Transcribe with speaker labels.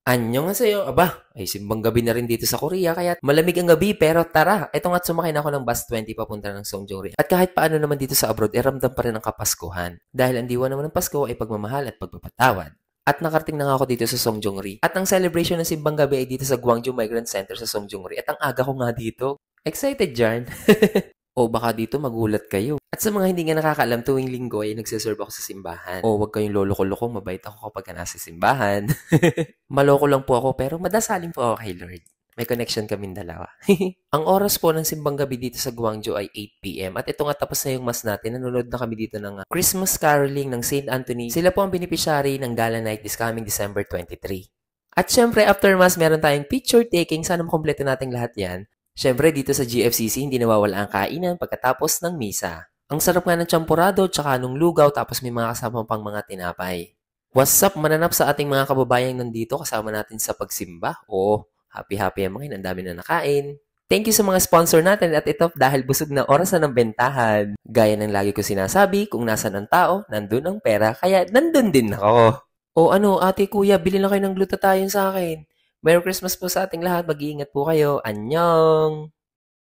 Speaker 1: Annyeonghaseyo. Aba, ay simbang gabi na rin dito sa Korea kaya malamig ang gabi pero tara, eto nga't sumakay na ako ng bus 20 papunta ng Songjongri. At kahit paano naman dito sa abroad, ramdam pa rin ang kapaskuhan. Dahil ang diwa naman ng Pasko ay pagmamahal at pagpapatawad. At nakarating na nga ako dito sa Songjongri. At ang celebration ng simbang gabi ay dito sa Gwangju Migrant Center sa Songjongri. At ang aga ko nga dito. Excited, Jarn? O baka dito magulat kayo. At sa mga hindi nga nakakaalam, tuwing linggo ay nagsiserve ako sa simbahan. O wag kayong lolo-loko, mabait ako kapag nasa simbahan. Maloko lang po ako pero madasalin po ako kay Lord. May connection kaming dalawa. Ang oras po ng simbang gabi dito sa Gwangju ay 8 p.m. At ito nga tapos na yung mas natin. Nanonood na kami dito ng Christmas caroling ng St. Anthony. Sila po ang beneficiary ng Gala Night this coming December 23. At syempre, after mass, meron tayong picture taking. Sana makompleto natin lahat yan. Syempre, dito sa GFCC, hindi nawawala ang kainan pagkatapos ng misa. Ang sarap nga ng champurado, tsaka nung lugaw, tapos may mga kasama pang mga tinapay. What's up, mananap sa ating mga kababayang nandito kasama natin sa pagsimba? Oo, happy-happy ang mga ang dami na nakain. Thank you sa mga sponsor natin at ito dahil busog na oras na ng bentahan. Gaya ng lagi ko sinasabi, kung nasan ang tao, nandun ang pera, kaya nandun din ako. O ano, ate, kuya, bili na kayo ng glutathione sa akin. Merry Christmas po sa ating lahat. Mag-iingat po kayo. Annyeong!